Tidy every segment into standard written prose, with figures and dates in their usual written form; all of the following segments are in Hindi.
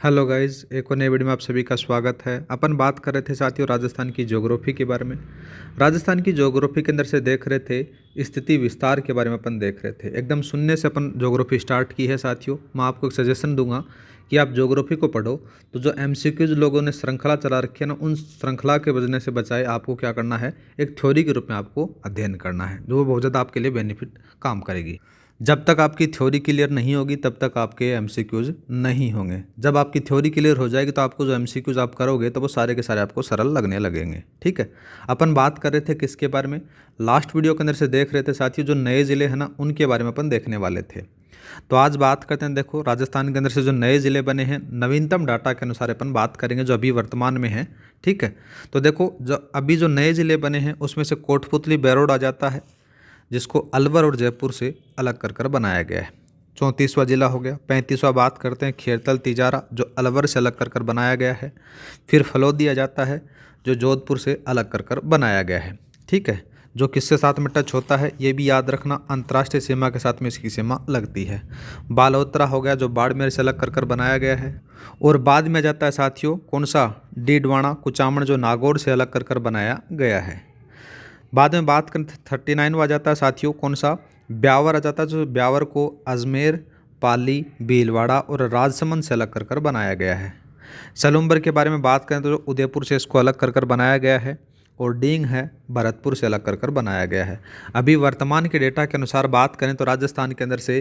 हेलो गाइस, एक और नए वीडियो में आप सभी का स्वागत है। अपन बात कर रहे थे साथियों राजस्थान की ज्योग्राफी के बारे में। राजस्थान की ज्योग्राफी के अंदर से देख रहे थे स्थिति विस्तार के बारे में। अपन देख रहे थे एकदम शून्य से अपन ज्योग्राफी स्टार्ट की है साथियों। मैं आपको एक सजेशन दूंगा कि आप ज्योग्राफी को पढ़ो तो जो एमसीक्यूज लोगों ने श्रृंखला चला रखी है ना, उन श्रृंखला के बजने से बचाए आपको क्या करना है, एक थ्योरी के रूप में आपको अध्ययन करना है, जो बहुत ज़्यादा आपके लिए बेनिफिट काम करेगी। जब तक आपकी थ्योरी क्लियर नहीं होगी तब तक आपके एमसीक्यूज नहीं होंगे। जब आपकी थ्योरी क्लियर हो जाएगी तो आपको जो एमसीक्यूज आप करोगे तो वो सारे के सारे आपको सरल लगने लगेंगे। ठीक है, अपन बात कर रहे थे किसके बारे में, लास्ट वीडियो के अंदर से देख रहे थे साथियों, जो नए ज़िले हैं ना उनके बारे में अपन देखने वाले थे। तो आज बात करते हैं, देखो राजस्थान के अंदर से जो नए ज़िले बने हैं नवीनतम डाटा के अनुसार अपन बात करेंगे जो अभी वर्तमान में है। ठीक है, तो देखो जो अभी जो नए ज़िले बने हैं उसमें से कोटपुतली बेरोड आ जाता है, जिसको अलवर और जयपुर से अलग कर बनाया गया है। 34वां जिला हो गया। 35वां बात करते हैं खेरतल तिजारा, जो अलवर से अलग कर बनाया गया है। फिर फलोदी आ जाता है, जो जोधपुर से अलग कर बनाया गया है। ठीक है, जो किससे साथ में टच होता है ये भी याद रखना, अंतर्राष्ट्रीय सीमा के साथ में इसकी सीमा लगती है। बालोतरा हो गया, जो बाड़मेर से अलग कर बनाया गया है। और बाद में जाता है साथियों कौन सा, डीडवाना कुचामन, जो नागौर से अलग कर बनाया गया है। बाद में बात करें 39 आ जाता है साथियों कौन सा, ब्यावर आ जाता है, जो ब्यावर को अजमेर, पाली, भीलवाड़ा और राजसमंद से अलग कर बनाया गया है। सलूम्बर के बारे में बात करें तो उदयपुर से इसको अलग कर बनाया गया है। और डींग है भरतपुर से अलग कर बनाया गया है। अभी वर्तमान के डेटा के अनुसार बात करें तो राजस्थान के अंदर से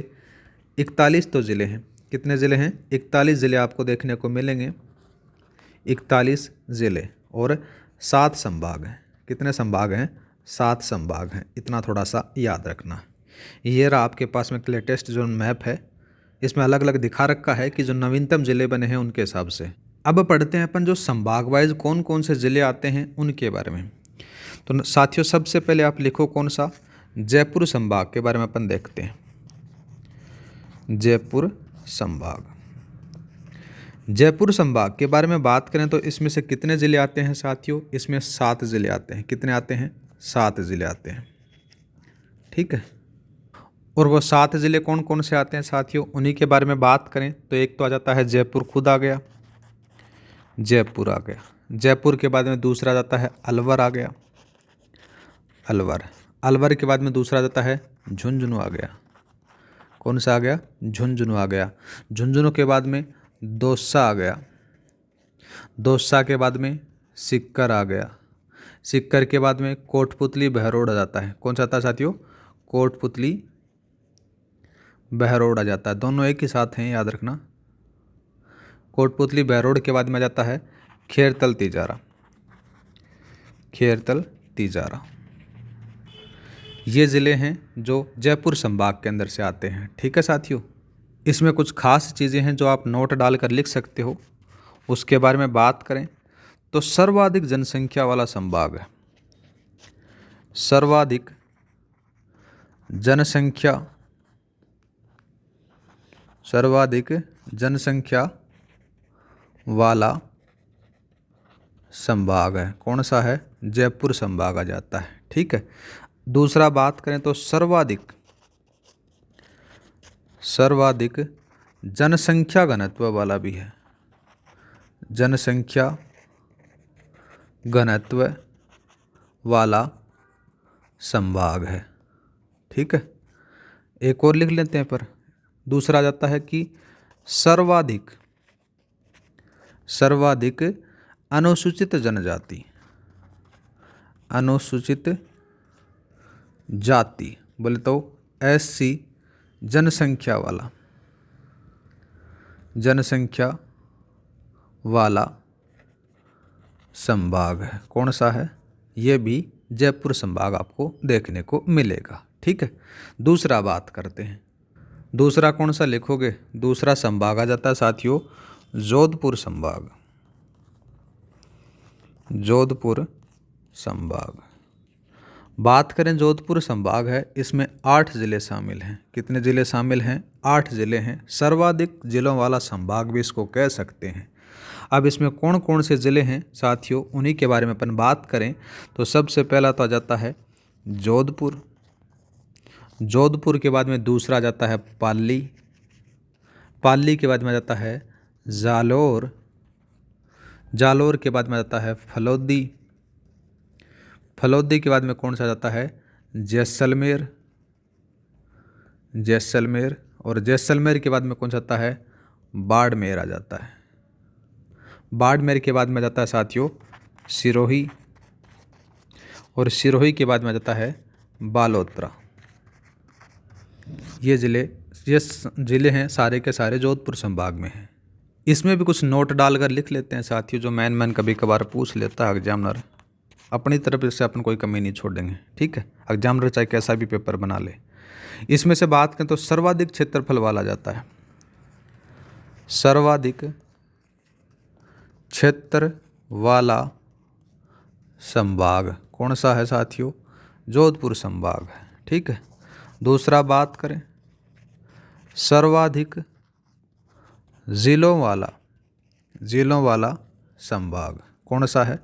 41 तो ज़िले हैं। कितने ज़िले हैं? 41 ज़िले आपको देखने को मिलेंगे। 41 ज़िले और 7 संभाग हैं। कितने संभाग हैं? 7 संभाग हैं। इतना थोड़ा सा याद रखना। ये रहा आपके पास में लेटेस्ट जो मैप है, इसमें अलग अलग दिखा रखा है कि जो नवीनतम ज़िले बने हैं उनके हिसाब से। अब पढ़ते हैं अपन जो संभाग वाइज कौन कौन से ज़िले आते हैं उनके बारे में। तो साथियों सबसे पहले आप लिखो कौन सा, जयपुर संभाग के बारे में अपन देखते हैं। जयपुर संभाग, जयपुर संभाग के बारे में बात करें तो इसमें से कितने ज़िले आते हैं साथियों? इसमें 7 ज़िले आते हैं। कितने आते हैं? 7 ज़िले आते हैं। ठीक है, और वो 7 ज़िले कौन कौन से आते हैं साथियों, उन्हीं के बारे में बात करें तो एक तो आ जाता है जयपुर खुद आ गया, जयपुर आ गया। जयपुर के बाद में दूसरा आ जाता है अलवर आ गया, अलवर। अलवर के बाद में दूसरा आ जाता है झुंझुनू आ गया। कौन सा आ गया? झुंझुनू आ गया। झुंझुनू के बाद में दौसा आ गया। दौसा के बाद में सिक्कर आ गया। सिक्कर के बाद में कोटपुतली बहरोड आ जाता है। कौन सा आता है साथियों? कोटपुतली बहरोड आ जाता है। दोनों एक ही साथ हैं, याद रखना। कोटपुतली बहरोड के बाद में आ जाता है खेरतल तिजारा, खेरतल तिजारा। ये ज़िले हैं जो जयपुर संभाग के अंदर से आते हैं। ठीक है साथियों, इसमें कुछ खास चीज़ें हैं जो आप नोट डालकर लिख सकते हो। उसके बारे में बात करें तो सर्वाधिक जनसंख्या वाला संभाग है, सर्वाधिक जनसंख्या, सर्वाधिक जनसंख्या वाला संभाग है। कौन सा है? जयपुर संभाग आ जाता है। ठीक है, दूसरा बात करें तो सर्वाधिक, सर्वाधिक जनसंख्या घनत्व वाला भी है, जनसंख्या घनत्व वाला संभाग है। ठीक है, एक और लिख लेते हैं पर। दूसरा आ जाता है कि सर्वाधिक, सर्वाधिक अनुसूचित जनजाति, अनुसूचित जाति बोले तो एससी जनसंख्या वाला, जनसंख्या वाला संभाग है। कौन सा है? ये भी जयपुर संभाग आपको देखने को मिलेगा। ठीक है, दूसरा बात करते हैं। दूसरा कौन सा लिखोगे? दूसरा संभाग आ जाता है साथियों जोधपुर संभाग, जोधपुर संभाग। बात करें जोधपुर संभाग है, इसमें 8 ज़िले शामिल हैं। कितने ज़िले शामिल हैं? 8 ज़िले हैं। सर्वाधिक जिलों वाला संभाग भी इसको कह सकते हैं। अब इसमें कौन कौन से ज़िले हैं साथियों, उन्हीं के बारे में अपन बात करें तो सबसे पहला तो आ जाता है जोधपुर। जोधपुर के बाद में दूसरा आ जाता है पाली, पाली के बाद में आ जाता है जालोर, जालोर के बाद में आता है फलौदी, फलौदी के बाद में कौन सा जाता है जैसलमेर, जैसलमेर, और जैसलमेर के बाद में कौन सा आता है बाड़मेर आ जाता है। बाड़मेर के बाद में जाता है साथियों सिरोही, और सिरोही के बाद में जाता है बालोतरा। ये ज़िले हैं सारे के सारे जोधपुर संभाग में हैं। इसमें भी कुछ नोट डालकर लिख लेते हैं साथियों, जो मैन कभी कभार पूछ लेता है एग्जामिनर, अपनी तरफ से अपन कोई कमी नहीं छोड़ेंगे, ठीक है। एग्जामिनर चाहे कैसा भी पेपर बना ले। इसमें से बात करें तो सर्वाधिक क्षेत्रफल वाला जाता है, सर्वाधिक क्षेत्र वाला संभाग कौन सा है साथियों जोधपुर संभाग है, ठीक है। दूसरा बात करें सर्वाधिक जिलों वाला संभाग कौन सा है,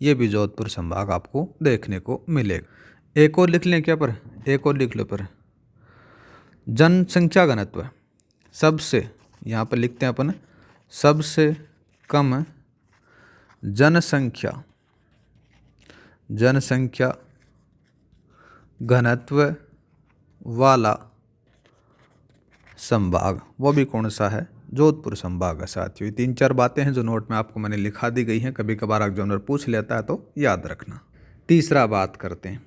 ये भी जोधपुर संभाग आपको देखने को मिलेगा। एक और लिख लें क्या पर, एक और लिख लो पर जनसंख्या घनत्व सबसे, यहाँ पर लिखते हैं अपन सबसे कम जनसंख्या घनत्व वाला संभाग, वो भी कौन सा है जोधपुर संभाग है साथियों। 3-4 बातें हैं जो नोट में आपको मैंने लिखा दी गई हैं, कभी कभार एग्जामिनर पूछ लेता है तो याद रखना। तीसरा बात करते हैं,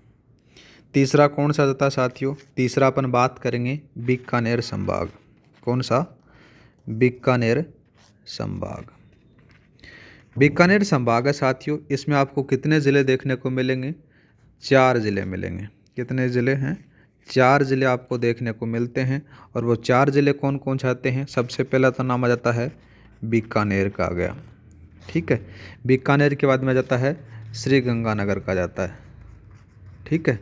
तीसरा कौन सा जाता है साथियों, तीसरा अपन बात करेंगे बीकानेर संभाग। कौन सा बीकानेर संभाग, बीकानेर संभाग है साथियों। इसमें आपको कितने ज़िले देखने को मिलेंगे 4 ज़िले मिलेंगे। कितने ज़िले हैं 4 ज़िले आपको देखने को मिलते हैं। और वो 4 ज़िले कौन कौन से आते हैं, सबसे पहला तो नाम आ जाता है बीकानेर का आ गया, ठीक है। बीकानेर के बाद में जाता है श्री गंगानगर का जाता है, ठीक है,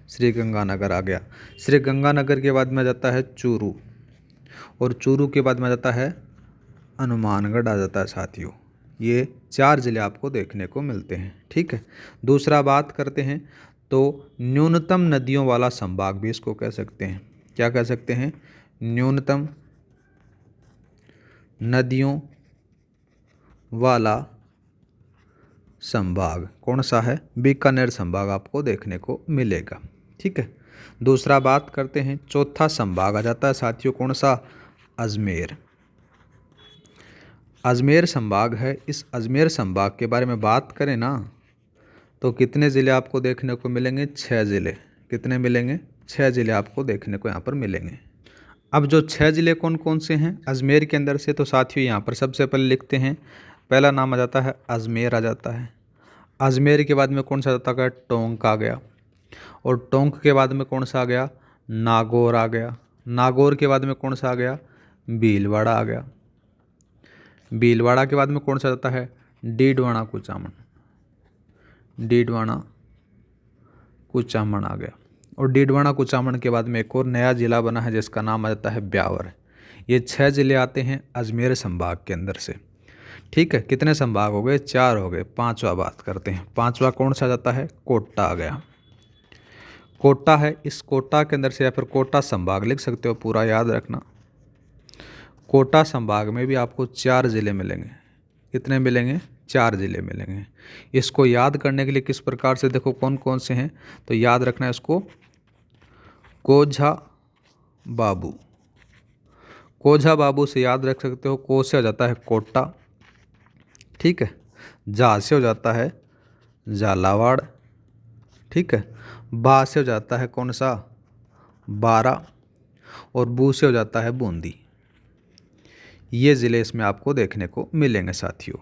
श्री गंगानगर आ गया। श्री गंगानगर के बाद में जाता है चूरू, और चूरू के बाद में जाता है हनुमानगढ़ आ जाता है साथियों। ये 4 ज़िले आपको देखने को मिलते हैं, ठीक है। दूसरा बात करते हैं तो न्यूनतम नदियों वाला संभाग भी इसको कह सकते हैं। क्या कह सकते हैं, न्यूनतम नदियों वाला संभाग कौन सा है, बीकानेर संभाग आपको देखने को मिलेगा, ठीक है। दूसरा बात करते हैं, चौथा संभाग आ जाता है साथियों कौन सा, अजमेर। अजमेर संभाग है। इस अजमेर संभाग के बारे में बात करें ना तो कितने ज़िले आपको देखने को मिलेंगे, 6 ज़िले। कितने मिलेंगे, 6 ज़िले आपको देखने को यहाँ पर मिलेंगे। अब जो 6 ज़िले कौन कौन से हैं अजमेर के अंदर से, तो साथियों यहाँ पर सबसे पहले लिखते हैं, पहला नाम आ जाता है अजमेर आ जाता है। अजमेर के बाद में कौन सा आता है, टोंक आ गया, और टोंक के बाद में कौन सा आ गया, नागौर आ गया। नागौर के बाद में कौन सा आ गया, भीलवाड़ा आ गया। भीलवाड़ा के बाद में कौन सा आता है, डीडवाना कुचामन, डीडवाना कुचामन आ गया। और डीडवाना कुचामन के बाद में एक और नया ज़िला बना है जिसका नाम आ जाता है ब्यावर। ये 6 ज़िले आते हैं अजमेर संभाग के अंदर से, ठीक है। कितने संभाग हो गए, 4 हो गए। पांचवा बात करते हैं, पांचवा कौन सा जाता है, कोटा आ गया। कोटा है, इस कोटा के अंदर से या फिर कोटा संभाग लिख सकते हो, पूरा याद रखना। कोटा संभाग में भी आपको 4 ज़िले मिलेंगे। कितने मिलेंगे, 4 ज़िले मिलेंगे। इसको याद करने के लिए किस प्रकार से, देखो कौन कौन से हैं, तो याद रखना है इसको, कोझा बाबू, कोझा बाबू से याद रख सकते हो। को से हो जाता है कोटा, ठीक है। जा से हो जाता है झालावाड़, ठीक है। बा से हो जाता है कौन सा, बारा, और बू से हो जाता है बूंदी। ये ज़िले इसमें आपको देखने को मिलेंगे साथियों।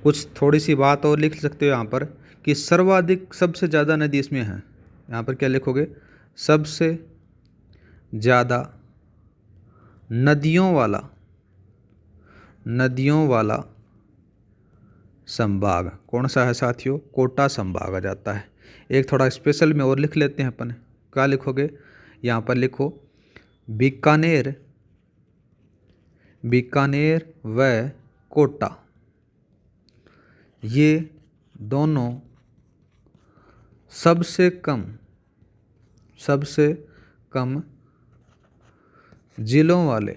कुछ थोड़ी सी बात और लिख सकते हो यहाँ पर कि सर्वाधिक सबसे ज़्यादा नदी इसमें है। यहाँ पर क्या लिखोगे, सबसे ज़्यादा नदियों वाला संभाग कौन सा है साथियों, कोटा संभाग आ जाता है। एक थोड़ा स्पेशल में और लिख लेते हैं अपन, क्या लिखोगे, यहाँ पर लिखो बीकानेर, बीकानेर व कोटा, ये दोनों सबसे कम जिलों वाले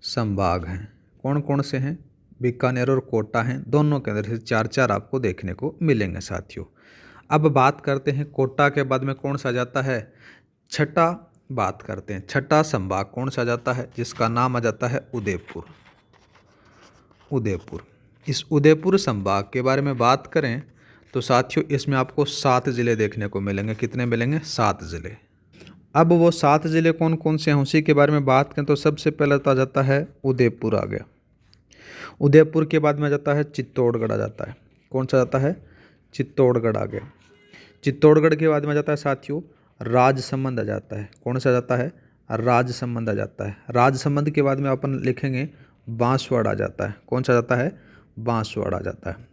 संभाग हैं। कौन कौन से हैं? बीकानेर और कोटा हैं, दोनों के अंदर से 4-4 आपको देखने को मिलेंगे साथियों। अब बात करते हैं कोटा के बाद में कौन सा जाता है? छठा बात करते हैं, छठा संभाग कौन सा जाता है? जिसका नाम आ जाता है उदयपुर। उदयपुर, इस उदयपुर संभाग के बारे में बात करें तो साथियों इसमें आपको 7 ज़िले देखने को मिलेंगे। कितने मिलेंगे? 7 ज़िले। अब वो 7 ज़िले कौन कौन से हैं उसी के बारे में बात करें तो सबसे पहले तो आ जाता है उदयपुर आ गया। उदयपुर के बाद में आ जाता है चित्तौड़गढ़ आ जाता है। कौन सा जाता है? चित्तौड़गढ़ आ गया। चित्तौड़गढ़ के बाद में आ जाता है साथियों राजसमंद आ जाता है। कौन सा जाता है? राजसमंद आ जाता है। राजसमंद के बाद में अपन लिखेंगे बांसवाड़ा आ जाता है। कौन सा जाता है? बांसवाड़ा आ जाता है।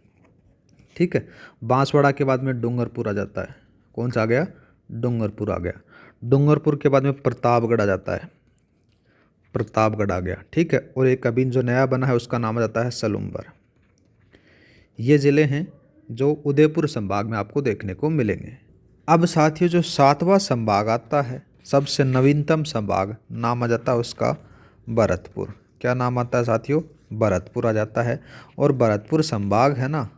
ठीक है, बांसवाड़ा के बाद में डूंगरपुर आ जाता है। कौन सा आ गया? डूंगरपुर आ गया। डूंगरपुर के बाद में प्रतापगढ़ आ जाता है। प्रतापगढ़ आ गया। ठीक है, और एक अभी जो नया बना है उसका नाम आ जाता है सलूम्बर। ये ज़िले हैं जो उदयपुर संभाग में आपको देखने को मिलेंगे। अब साथियों जो 7वां संभाग आता है, सबसे नवीनतम संभाग, नाम आ जाता है उसका भरतपुर। क्या नाम आता है साथियों? भरतपुर आ जाता है। और भरतपुर संभाग है ना,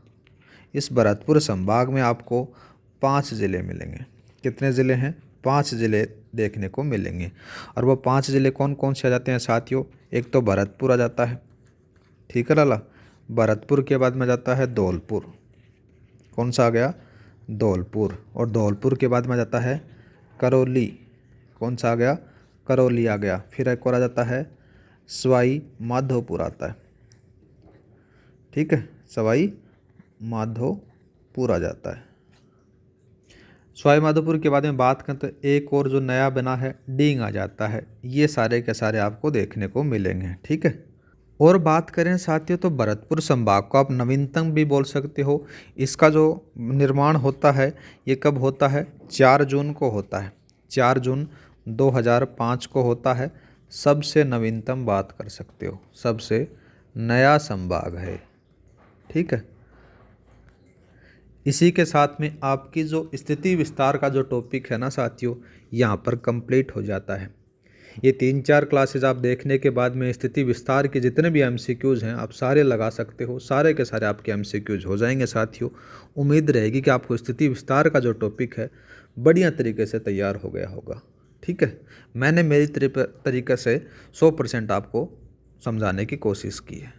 इस भरतपुर संभाग में आपको 5 ज़िले मिलेंगे। कितने ज़िले हैं? 5 ज़िले देखने को मिलेंगे। और वो 5 ज़िले कौन कौन से आ जाते हैं साथियों? एक तो भरतपुर आ जाता है। ठीक है लाला, भरतपुर के बाद में जाता है धौलपुर। कौन सा आ गया? धौलपुर। और धौलपुर के बाद में जाता है करौली। कौन सा आ गया? करौली आ गया। फिर एक और आ जाता है सवाई माधोपुर आता है। ठीक है, सवाई माधोपुर आ जाता है। सवाई माधोपुर के बाद में बात करें तो एक और जो नया बना है डींग आ जाता है। ये सारे के सारे आपको देखने को मिलेंगे। ठीक है, और बात करें साथियों तो भरतपुर संभाग को आप नवीनतम भी बोल सकते हो। इसका जो निर्माण होता है ये कब होता है? 4 जून को होता है। 4 जून 2005 को होता है। सबसे नवीनतम बात कर सकते हो, सबसे नया संभाग है। ठीक है, इसी के साथ में आपकी जो स्थिति विस्तार का जो टॉपिक है ना साथियों, यहाँ पर कंप्लीट हो जाता है। ये 3-4 क्लासेज आप देखने के बाद में स्थिति विस्तार के जितने भी एमसीक्यूज़ हैं आप सारे लगा सकते हो। सारे के सारे आपके एमसीक्यूज़ हो जाएंगे साथियों। उम्मीद रहेगी कि आपको स्थिति विस्तार का जो टॉपिक है बढ़िया तरीके से तैयार हो गया होगा। ठीक है, मैंने मेरी तरीके से 100% आपको समझाने की कोशिश की है।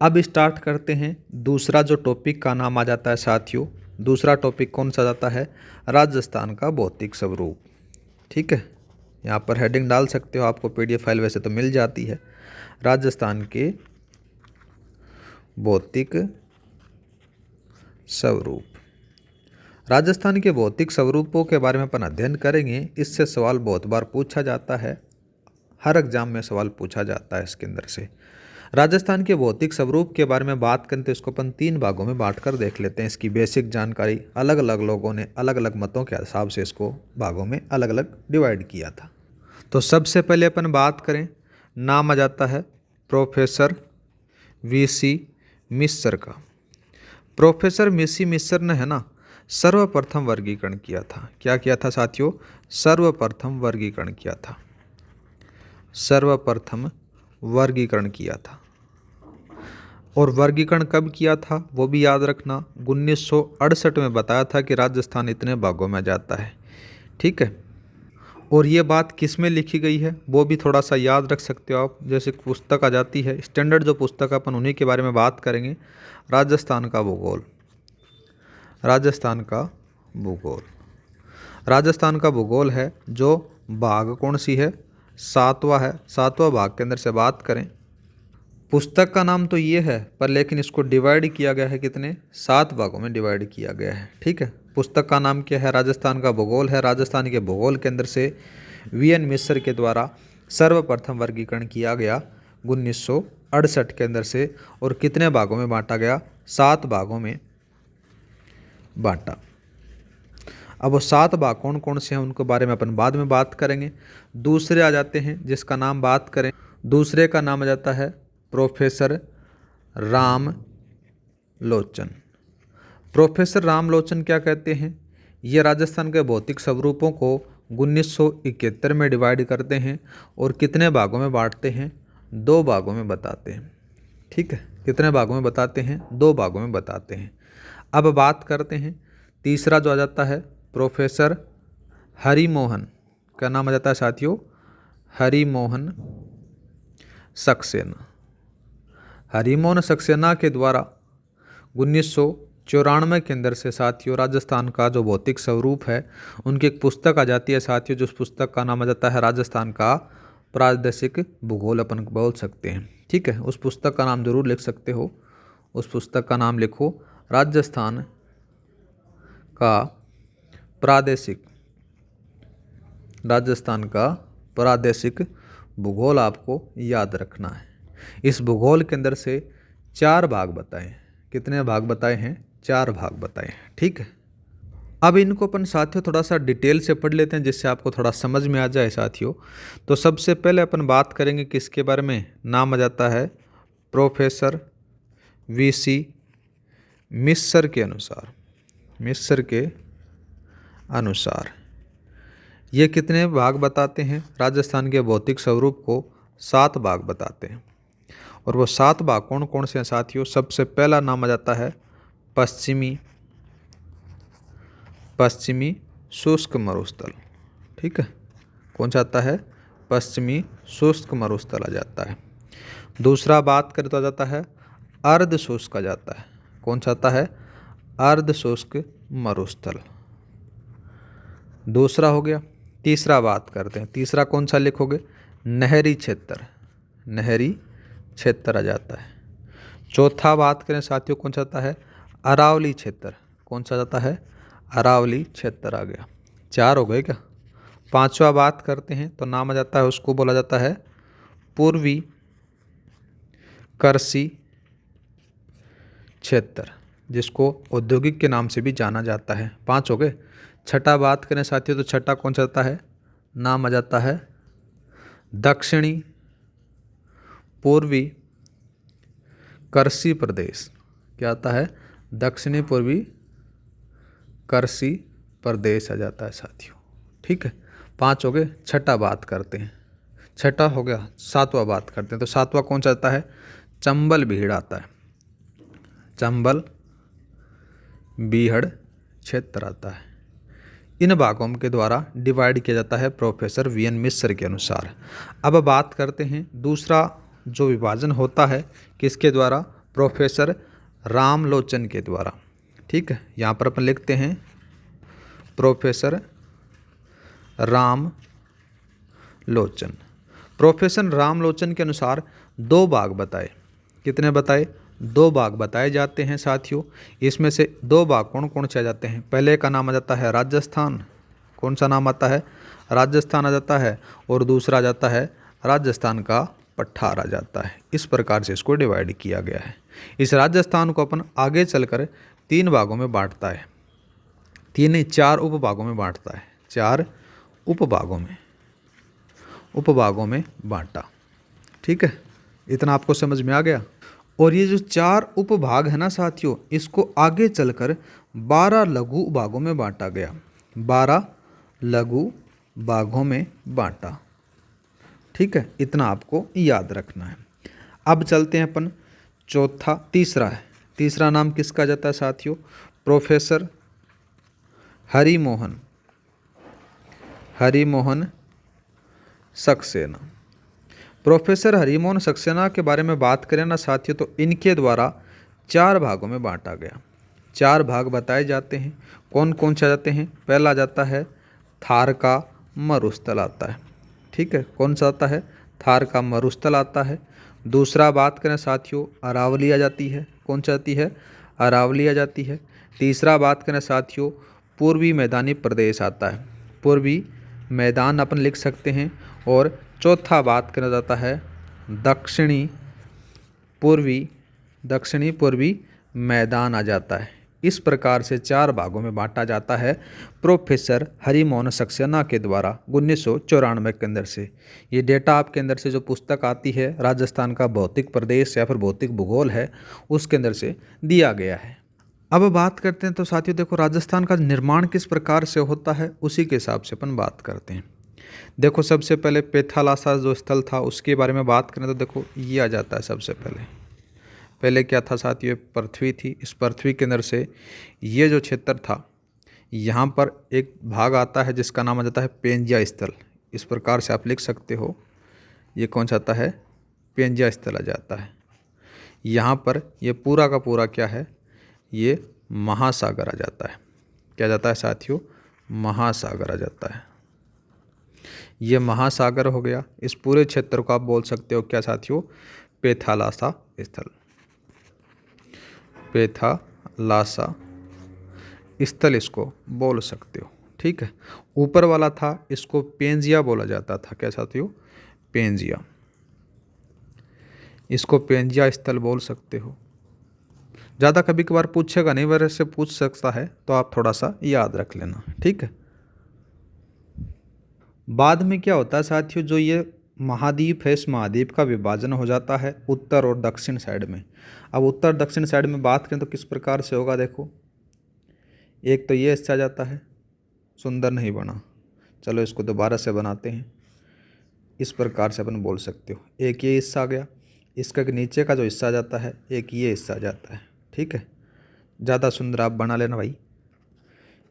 अब स्टार्ट करते हैं। दूसरा जो टॉपिक का नाम आ जाता है साथियों, दूसरा टॉपिक कौन सा जाता है? राजस्थान का भौतिक स्वरूप। ठीक है, यहाँ पर हेडिंग डाल सकते हो, आपको पीडीएफ फाइल वैसे तो मिल जाती है। राजस्थान के भौतिक स्वरूप। राजस्थान के भौतिक स्वरूपों के बारे में अपन अध्ययन करेंगे। इससे सवाल बहुत बार पूछा जाता है, हर एग्जाम में सवाल पूछा जाता है इसके अंदर से। राजस्थान के भौतिक स्वरूप के बारे में बात करें तो इसको अपन 3 भागों में बांटकर देख लेते हैं। इसकी बेसिक जानकारी अलग अलग लोगों ने अलग अलग मतों के हिसाब से इसको भागों में अलग अलग डिवाइड किया था। तो सबसे पहले अपन बात करें, नाम आ जाता है प्रोफेसर वीसी मिस्र का। प्रोफेसर वीसी मिस्र ने है ना सर्वप्रथम वर्गीकरण किया था। क्या किया था साथियों? सर्वप्रथम वर्गीकरण किया था। सर्वप्रथम वर्गीकरण किया था। और वर्गीकरण कब किया था वो भी याद रखना। 1968 में बताया था कि राजस्थान इतने भागों में जाता है। ठीक है, और ये बात किस में लिखी गई है वो भी थोड़ा सा याद रख सकते हो आप। जैसे पुस्तक आ जाती है स्टैंडर्ड जो पुस्तक, अपन उन्हीं के बारे में बात करेंगे। राजस्थान का भूगोल। राजस्थान का भूगोल। राजस्थान का भूगोल है जो भाग कौन सी है? 7वां है। 7वां भाग के अंदर से बात करें, पुस्तक का नाम तो ये है पर लेकिन इसको डिवाइड किया गया है कितने? 7 भागों में डिवाइड किया गया है। ठीक है, पुस्तक का नाम क्या है? राजस्थान का भूगोल है। राजस्थान के भूगोल के अंदर से वीएन मिस्र के द्वारा सर्वप्रथम वर्गीकरण किया गया 1968 के अंदर से। और कितने भागों में बांटा गया? 7 भागों में बांटा। अब वो 7 भाग कौन कौन से हैं उनके बारे में अपन बाद में बात करेंगे। दूसरे आ जाते हैं जिसका नाम बात करें, दूसरे का नाम आ जाता है प्रोफेसर राम लोचन। प्रोफेसर राम लोचन क्या कहते हैं? ये राजस्थान के भौतिक स्वरूपों को 1971 में डिवाइड करते हैं और कितने भागों में बांटते हैं? 2 भागों में बताते हैं। ठीक है, कितने भागों में बताते हैं? 2 भागों में बताते हैं। अब बात करते हैं तीसरा जो आ जाता है प्रोफेसर हरिमोहन, क्या नाम आ जाता है साथियों? हरिमोहन सक्सेना। हरिमोहन सक्सेना के द्वारा 1994 के अंदर से साथियों राजस्थान का जो भौतिक स्वरूप है उनकी एक पुस्तक आ जाती है साथियों, जिस पुस्तक का नाम आ जाता है राजस्थान का प्रादेशिक भूगोल, अपन बोल सकते हैं। ठीक है, उस पुस्तक का नाम जरूर लिख सकते हो। उस पुस्तक का नाम लिखो, राजस्थान का प्रादेशिक, राजस्थान का प्रादेशिक भूगोल आपको याद रखना है। इस भूगोल के अंदर से 4 भाग बताए। कितने भाग बताए हैं? 4 भाग बताए हैं। ठीक है, अब इनको अपन साथियों थोड़ा सा डिटेल से पढ़ लेते हैं जिससे आपको थोड़ा समझ में आ जाए साथियों। तो सबसे पहले अपन बात करेंगे किसके बारे में? नाम आ जाता है प्रोफेसर वीसी मिस्र के अनुसार। मिस्र के अनुसार ये कितने भाग बताते हैं? राजस्थान के भौतिक स्वरूप को 7 भाग बताते हैं। और वो 7 भाग कौन कौन से हैं साथियों? सबसे पहला नाम आ जाता है पश्चिमी शुष्क मरुस्थल। ठीक है, कौन सा आता है? पश्चिमी शुष्क मरुस्थल आ जाता है। दूसरा बात करें तो आ जाता है अर्ध शुष्क आ जाता है। कौन सा आता है? अर्ध शुष्क मरुस्थल। दूसरा हो गया। तीसरा बात करते हैं, तीसरा कौन सा लिखोगे? नहरी क्षेत्र। नहरी क्षेत्र आ जाता है। चौथा बात करें साथियों, कौन सा आता है? अरावली क्षेत्र। कौन सा जाता है? अरावली क्षेत्र आ गया। 4 हो गए क्या? पांचवा बात करते हैं तो नाम आ जाता है, उसको बोला जाता है पूर्वी करसी क्षेत्र, जिसको औद्योगिक के नाम से भी जाना जाता है। 5 हो गए। छठा बात करें साथियों तो छठा कौन सा आता है? नाम आ जाता है दक्षिणी पूर्वी करसी प्रदेश। क्या आता है? दक्षिणी पूर्वी करसी प्रदेश आ जाता है साथियों। ठीक है, 5 हो गए। छठा बात करते हैं, छठा हो गया। सातवां बात करते हैं तो सातवां कौन सा आता है? चंबल बीहड़ आता है। चंबल बीहड़ क्षेत्र आता है। इन भागों के द्वारा डिवाइड किया जाता है प्रोफेसर वीएन मिस्र के अनुसार। अब बात करते हैं दूसरा जो विभाजन होता है किसके द्वारा? प्रोफेसर रामलोचन के द्वारा। ठीक है, यहाँ पर अपन लिखते हैं प्रोफेसर रामलोचन। प्रोफेसर रामलोचन के अनुसार 2 भाग बताए। कितने बताए? 2 भाग बताए जाते हैं साथियों। इसमें से 2 भाग कौन कौन से आ जाते हैं? पहले का नाम आ जाता है राजस्थान। कौन सा नाम आता है? राजस्थान आ जाता है। और दूसरा आ जाता है राजस्थान का पठार आ जाता है। इस प्रकार से इसको डिवाइड किया गया है। इस राजस्थान को अपन आगे चलकर 3 भागों में बांटता है। 4 उपभागों में बांटता है। 4 उपभागों में बांटा। ठीक है, इतना आपको समझ में आ गया। और ये जो 4 उपभाग है ना साथियों, इसको आगे चलकर 12 लघु भागों में बांटा गया। 12 लघु भागों में बांटा। ठीक है, इतना आपको याद रखना है। अब चलते हैं अपन तीसरा है। तीसरा नाम किसका जाता है साथियों? प्रोफेसर हरिमोहन सक्सेना। प्रोफेसर हरिमोहन सक्सेना के बारे में बात करें ना साथियों तो इनके द्वारा 4 भागों में बांटा गया। 4 भाग बताए जाते हैं। कौन कौन से जाते हैं? पहला जाता है थार का मरुस्थल आता है। ठीक है, कौन सा आता है? थार का मरुस्थल आता है। दूसरा बात करें साथियों अरावली आ जाती है। कौन सी आती है? अरावली आ जाती है। तीसरा बात करें साथियों पूर्वी मैदानी प्रदेश आता है। पूर्वी मैदान अपन लिख सकते हैं। और चौथा बात करा जाता है दक्षिणी पूर्वी मैदान आ जाता है। इस प्रकार से 4 भागों में बांटा जाता है प्रोफेसर हरिमोहन सक्सेना के द्वारा 1994 के अंदर से। ये डेटा आपके अंदर से जो पुस्तक आती है राजस्थान का भौतिक प्रदेश या फिर भौतिक भूगोल है उसके अंदर से दिया गया है। अब बात करते हैं तो साथियों देखो राजस्थान का निर्माण किस प्रकार से होता है उसी के हिसाब से अपन बात करते हैं। देखो सबसे पहले पेथालासा जो स्थल था उसके बारे में बात करें तो देखो ये आ जाता है सबसे पहले। पहले क्या था साथियों, पृथ्वी थी। इस पृथ्वी के अंदर से ये जो क्षेत्र था, यहाँ पर एक भाग आता है जिसका नाम आ जाता है पेंजिया स्थल। इस प्रकार से आप लिख सकते हो, ये कौन सा आता है, पेंजिया स्थल आ जाता है। यहाँ पर ये पूरा का पूरा क्या है, ये महासागर आ जाता है। क्या जाता है साथियों, महासागर आ जाता है। ये महासागर हो गया। इस पूरे क्षेत्र को आप बोल सकते हो क्या साथियों, पेथालासा स्थल। पेथालासा स्थल इसको बोल सकते हो, ठीक है। ऊपर वाला था इसको पेंजिया बोला जाता था। क्या साथियों, पेंजिया। इसको पेंजिया स्थल बोल सकते हो। ज़्यादा कभी कभार पूछेगा नहीं, वैसे पूछ सकता है, तो आप थोड़ा सा याद रख लेना, ठीक है। बाद में क्या होता है साथियों, जो ये महाद्वीप है, इस महाद्वीप का विभाजन हो जाता है उत्तर और दक्षिण साइड में। अब उत्तर दक्षिण साइड में बात करें तो किस प्रकार से होगा, देखो एक तो ये हिस्सा जाता है, सुंदर नहीं बना, चलो इसको दोबारा से बनाते हैं। इस प्रकार से अपन बोल सकते हो, एक ये हिस्सा आ गया, इसका नीचे का जो हिस्सा जाता है, एक ये हिस्सा जाता है, ठीक है। ज़्यादा सुंदर आप बना लेना भाई।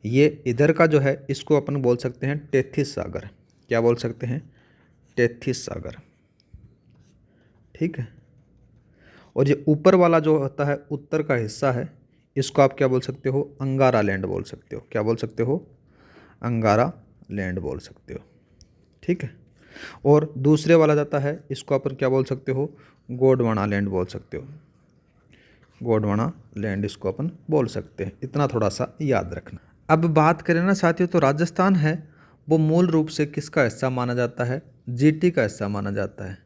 ये इधर का जो है इसको अपन बोल सकते हैं टेथिस सागर। क्या बोल सकते हैं, टेथिस सागर, ठीक है। और ये ऊपर वाला जो होता है उत्तर का हिस्सा है, इसको आप क्या बोल सकते हो, अंगारा लैंड बोल सकते हो। क्या बोल सकते हो, अंगारा लैंड बोल सकते हो, ठीक है। और दूसरे वाला जाता है, इसको अपन क्या बोल सकते हो, गोंडवाना लैंड बोल सकते हो। गोंडवाना लैंड इसको अपन बोल सकते हैं। इतना थोड़ा सा याद रखना। अब बात करें ना साथियों, तो राजस्थान है वो मूल रूप से किसका हिस्सा माना जाता है, जीटी का हिस्सा माना जाता है।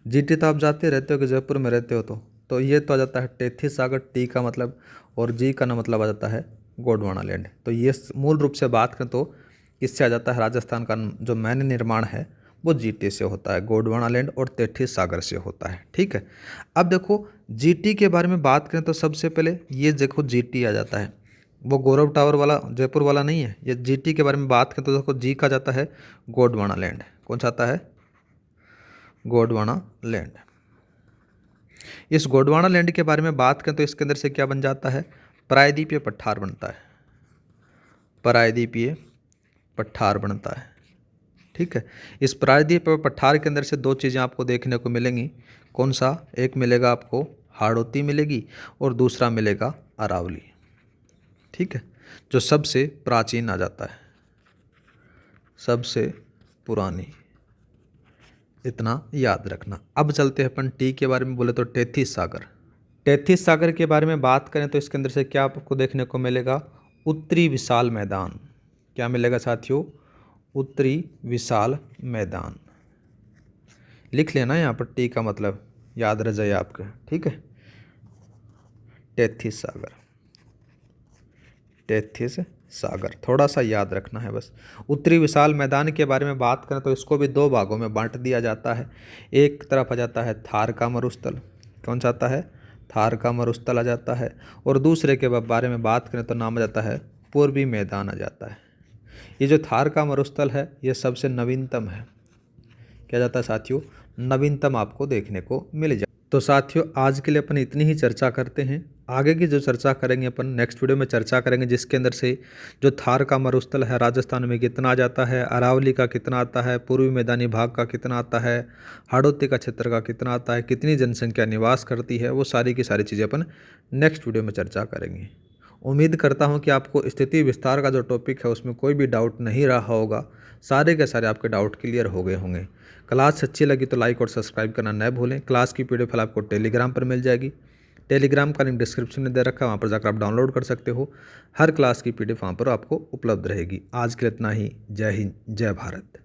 जीटी तो आप जाते रहते हो कि जयपुर में रहते हो, तो ये तो आ जाता है टेथिस सागर, टी का मतलब और जी का ना मतलब आ जाता है गोंडवाना लैंड। तो ये मूल रूप से बात करें तो इससे आ जाता है राजस्थान का जो मैन निर्माण है वो जीटी से होता है, गोंडवाना लैंड और टेथिस सागर से होता है, ठीक है। अब देखो जीटी के बारे में बात करें तो सबसे पहले ये देखो जीटी आ जाता है, वो गौरव टावर वाला जयपुर वाला नहीं है। ये जीटी के बारे में बात करें तो देखो जी का जाता है गोंडवाना लैंड। कौन सा आता है, गोंडवाना लैंड। इस गोंडवाना लैंड के बारे में बात करें तो इसके अंदर से क्या बन जाता है, प्रायद्वीपीय पठार बनता है। प्रायद्वीपीय पठार बनता है, ठीक है। इस प्रायद्वीपीय पठार के अंदर से दो चीज़ें आपको देखने को मिलेंगी। कौन सा, एक मिलेगा आपको हाड़ौती मिलेगी और दूसरा मिलेगा अरावली, ठीक है, जो सबसे प्राचीन आ जाता है, सबसे पुरानी। इतना याद रखना। अब चलते हैं अपन टी के बारे में बोले तो टेथिस सागर। टेथिस सागर के बारे में बात करें तो इसके अंदर से क्या आपको देखने को मिलेगा, उत्तरी विशाल मैदान। क्या मिलेगा साथियों, उत्तरी विशाल मैदान। लिख लेना यहाँ पर, टी का मतलब याद रह जाए आपके, ठीक है। टेथिस सागर, टेथिस सागर थोड़ा सा याद रखना है बस। उत्तरी विशाल मैदान के बारे में बात करें तो इसको भी दो भागों में बांट दिया जाता है। एक तरफ आ जाता है थार का मरुस्थल। कौन सा आता है, थार का मरुस्थल आ जाता है। और दूसरे के बारे में बात करें तो नाम आ जाता है पूर्वी मैदान आ जाता है। ये जो थार का मरुस्थल है ये सबसे नवीनतम है। क्या जाता है साथियों, नवीनतम आपको देखने को मिल जाए। तो साथियों आज के लिए अपन इतनी ही चर्चा करते हैं। आगे की जो चर्चा करेंगे अपन नेक्स्ट वीडियो में चर्चा करेंगे, जिसके अंदर से जो थार का मरुस्थल है राजस्थान में कितना आ जाता है, अरावली का कितना आता है, पूर्वी मैदानी भाग का कितना आता है, हाड़ौती का क्षेत्र का कितना आता है, कितनी जनसंख्या निवास करती है, वो सारी की सारी चीज़ें अपन नेक्स्ट वीडियो में चर्चा करेंगे। उम्मीद करता हूँ कि आपको स्थिति विस्तार का जो टॉपिक है उसमें कोई भी डाउट नहीं रहा होगा। सारे के सारे आपके डाउट क्लियर हो गए होंगे। क्लास अच्छी लगी तो लाइक और सब्सक्राइब करना न भूलें। क्लास की पीडीएफ फाइल आपको टेलीग्राम पर मिल जाएगी। टेलीग्राम का लिंक डिस्क्रिप्शन में दे रखा है, वहाँ पर जाकर आप डाउनलोड कर सकते हो। हर क्लास की पीडीएफ वहाँ पर आपको उपलब्ध रहेगी। आज के लिए इतना ही। जय हिंद, जय भारत।